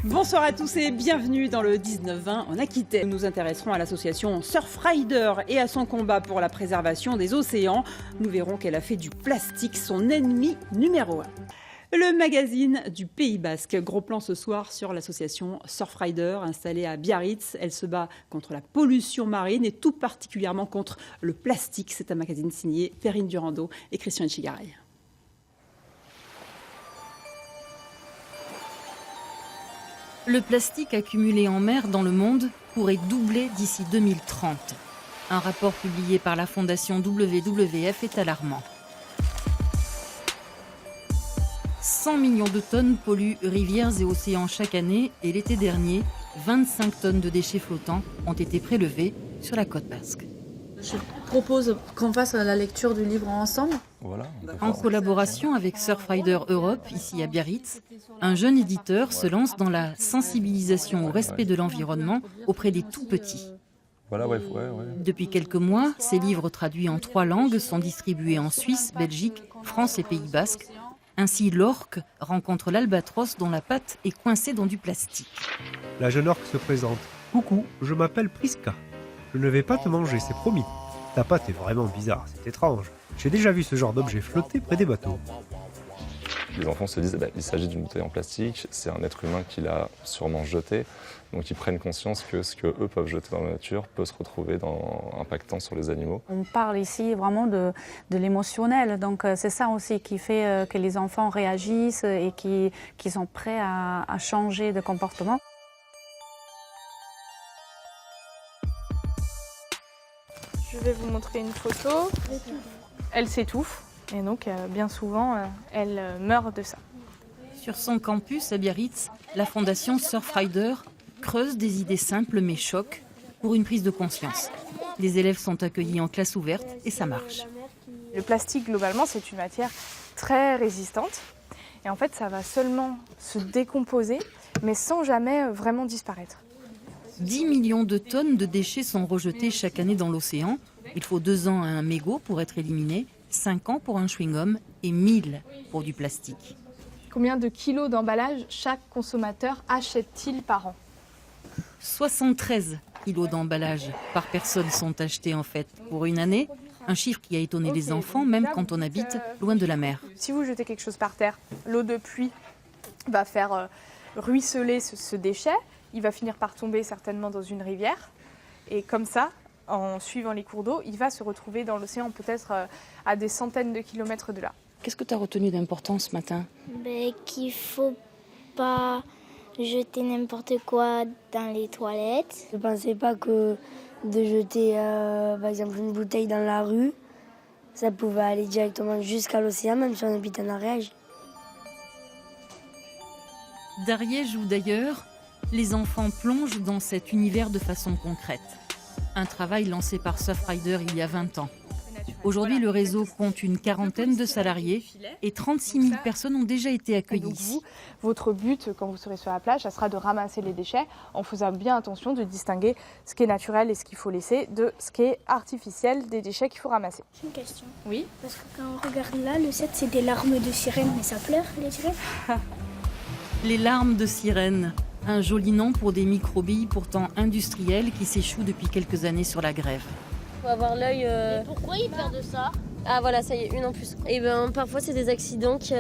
Bonsoir à tous et bienvenue dans le 19-20 en Aquitaine. Nous nous intéresserons à l'association Surfrider et à son combat pour la préservation des océans. Nous verrons qu'elle a fait du plastique son ennemi numéro 1. Le magazine du Pays Basque. Gros plan ce soir sur l'association Surfrider installée à Biarritz. Elle se bat contre la pollution marine et tout particulièrement contre le plastique. C'est un magazine signé Perrine Durando et Christian Etchegaray. Le plastique accumulé en mer dans le monde pourrait doubler d'ici 2030. Un rapport publié par la fondation WWF est alarmant. 100 millions de tonnes polluent rivières et océans chaque année et l'été dernier, 25 tonnes de déchets flottants ont été prélevés sur la côte basque. Je propose qu'on fasse la lecture du livre ensemble. Voilà, en collaboration avec Surfrider Europe, ici à Biarritz, un jeune éditeur se lance dans la sensibilisation au respect de l'environnement auprès des tout-petits. Voilà, ouais. Depuis quelques mois, ces livres traduits en 3 langues sont distribués en Suisse, Belgique, France et Pays Basque. Ainsi, l'orque rencontre l'albatros dont la patte est coincée dans du plastique. La jeune orque se présente. « Coucou, je m'appelle Priska. Je ne vais pas te manger, c'est promis. Ta patte est vraiment bizarre, c'est étrange. J'ai déjà vu ce genre d'objet flotter près des bateaux. » Les enfants se disent il s'agit d'une bouteille en plastique, c'est un être humain qui l'a sûrement jeté. Donc ils prennent conscience que ce qu'eux peuvent jeter dans la nature peut se retrouver impactant sur les animaux. On parle ici vraiment de l'émotionnel, donc c'est ça aussi qui fait que les enfants réagissent et qui sont prêts à changer de comportement. Je vais vous montrer une photo. Elle s'étouffe et donc bien souvent elle meurt de ça. Sur son campus à Biarritz, la fondation Surfrider creuse des idées simples mais chocs pour une prise de conscience. Les élèves sont accueillis en classe ouverte et ça marche. Le plastique globalement c'est une matière très résistante et en fait ça va seulement se décomposer mais sans jamais vraiment disparaître. 10 millions de tonnes de déchets sont rejetés chaque année dans l'océan. Il faut 2 ans à un mégot pour être éliminé, 5 ans pour un chewing-gum et 1000 pour du plastique. Combien de kilos d'emballage chaque consommateur achète-t-il par an ? 73 kilos d'emballage par personne sont achetés en fait pour une année. Un chiffre qui a étonné les enfants, même quand on habite loin de la mer. Si vous jetez quelque chose par terre, l'eau de pluie va faire ruisseler ce déchet. Il va finir par tomber certainement dans une rivière. Et comme ça, en suivant les cours d'eau, il va se retrouver dans l'océan, peut-être à des centaines de kilomètres de là. Qu'est-ce que tu as retenu d'important ce matin ? Qu'il ne faut pas jeter n'importe quoi dans les toilettes. Je ne pensais pas que de jeter par exemple une bouteille dans la rue, ça pouvait aller directement jusqu'à l'océan, même si on habite en Ariège. D'Ariège ou d'ailleurs, les enfants plongent dans cet univers de façon concrète. Un travail lancé par Surfrider il y a 20 ans. Aujourd'hui, le réseau compte une quarantaine de salariés et 36 000 personnes ont déjà été accueillies. Donc vous, votre but, quand vous serez sur la plage, ça sera de ramasser les déchets en faisant bien attention de distinguer ce qui est naturel et ce qu'il faut laisser de ce qui est artificiel des déchets qu'il faut ramasser. J'ai une question. Oui. Parce que quand on regarde là, le 7, c'est des larmes de sirène, mais ça pleure, les sirènes. Les larmes de sirène, un joli nom pour des microbilles pourtant industrielles qui s'échouent depuis quelques années sur la grève. Il faut avoir l'œil. Mais pourquoi ils perdent ça ? Ah voilà, ça y est, une en plus. Et ben parfois c'est des accidents qui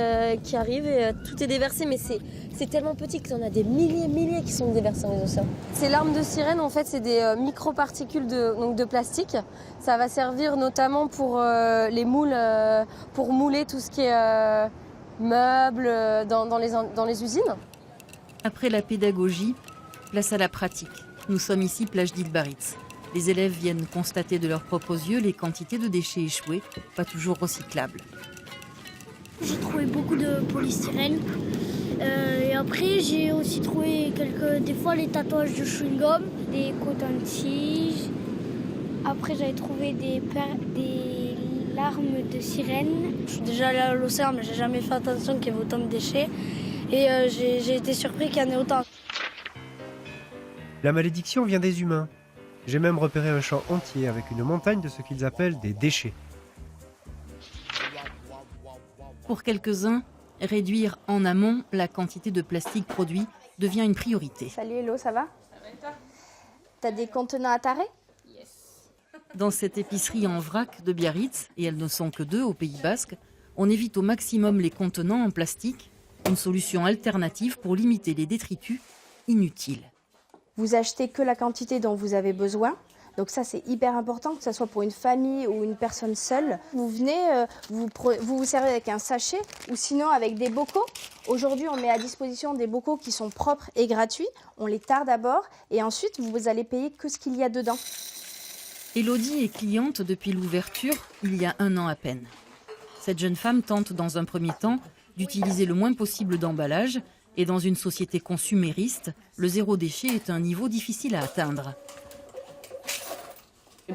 arrivent et tout est déversé, mais c'est tellement petit qu'il y en a des milliers qui sont déversés dans les océans. Ces larmes de sirène, en fait, c'est des microparticules de plastique. Ça va servir notamment pour les moules, pour mouler tout ce qui est meubles dans les usines. Après la pédagogie, place à la pratique. Nous sommes ici plage d'Île Biarritz. Les élèves viennent constater de leurs propres yeux les quantités de déchets échoués, pas toujours recyclables. J'ai trouvé beaucoup de polystyrène. Et après, j'ai aussi trouvé des fois les tatouages de chewing-gum, des cotons-tiges. Après, j'avais trouvé des larmes de sirène. Je suis déjà allée à l'océan, mais j'ai jamais fait attention qu'il y avait autant de déchets. Et j'ai été surpris qu'il y en ait autant. La malédiction vient des humains. J'ai même repéré un champ entier avec une montagne de ce qu'ils appellent des déchets. Pour quelques-uns, réduire en amont la quantité de plastique produit devient une priorité. Salut Hello, ça va? T'as des contenants à tarés? Dans cette épicerie en vrac de Biarritz, et elles ne sont que 2 au Pays Basque, on évite au maximum les contenants en plastique, une solution alternative pour limiter les détritus inutiles. Vous achetez que la quantité dont vous avez besoin. Donc ça, c'est hyper important, que ce soit pour une famille ou une personne seule. Vous venez, vous servez avec un sachet ou sinon avec des bocaux. Aujourd'hui, on met à disposition des bocaux qui sont propres et gratuits. On les tare d'abord et ensuite, vous allez payer que ce qu'il y a dedans. Élodie est cliente depuis l'ouverture, il y a 1 an à peine. Cette jeune femme tente dans un premier temps d'utiliser le moins possible d'emballage et dans une société consumériste, le zéro déchet est un niveau difficile à atteindre.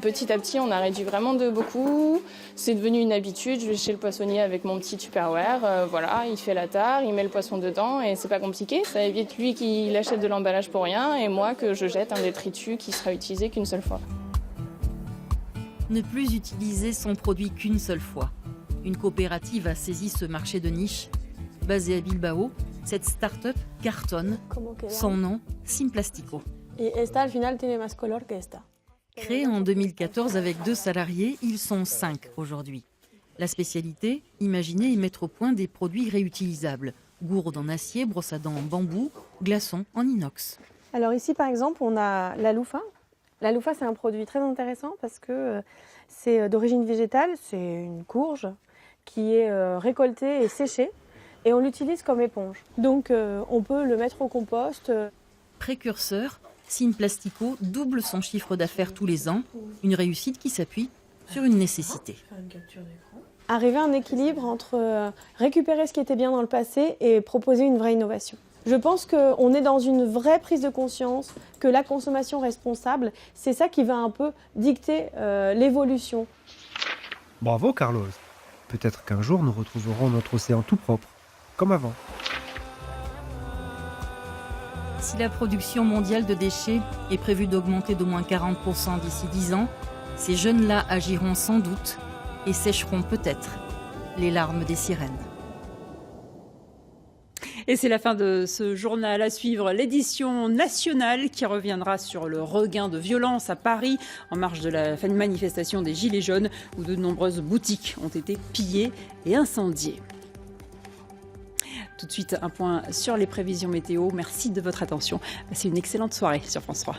Petit à petit, on a réduit vraiment de beaucoup. C'est devenu une habitude. Je vais chez le poissonnier avec mon petit Tupperware. Voilà, il fait la tare, il met le poisson dedans et c'est pas compliqué. Ça évite lui qu'il achète de l'emballage pour rien et moi que je jette un détritus qui sera utilisé qu'une seule fois. Ne plus utiliser son produit qu'une seule fois. Une coopérative a saisi ce marché de niche. Basée à Bilbao, cette start-up cartonne. Son nom, Simplastico. Et esta al final tiene más color que esta. Créé en 2014 avec 2 salariés, ils sont 5 aujourd'hui. La spécialité, imaginer et mettre au point des produits réutilisables. Gourdes en acier, brosses à dents en bambou, glaçons en inox. Alors ici par exemple, on a la loufa. La loufa, c'est un produit très intéressant parce que c'est d'origine végétale, c'est une courge qui est récoltée et séchée et on l'utilise comme éponge. Donc on peut le mettre au compost. Précurseur, Simplastico double son chiffre d'affaires tous les ans, une réussite qui s'appuie sur une nécessité. Arriver à un équilibre entre récupérer ce qui était bien dans le passé et proposer une vraie innovation. Je pense qu'on est dans une vraie prise de conscience que la consommation responsable, c'est ça qui va un peu dicter l'évolution. Bravo Carlos. Peut-être qu'un jour nous retrouverons notre océan tout propre, comme avant. Si la production mondiale de déchets est prévue d'augmenter d'au moins 40% d'ici 10 ans, ces jeunes-là agiront sans doute et sécheront peut-être les larmes des sirènes. Et c'est la fin de ce journal. À suivre l'édition nationale qui reviendra sur le regain de violence à Paris en marge de la manifestation des Gilets jaunes où de nombreuses boutiques ont été pillées et incendiées. Tout de suite, un point sur les prévisions météo. Merci de votre attention. Passez une excellente soirée sur France 3.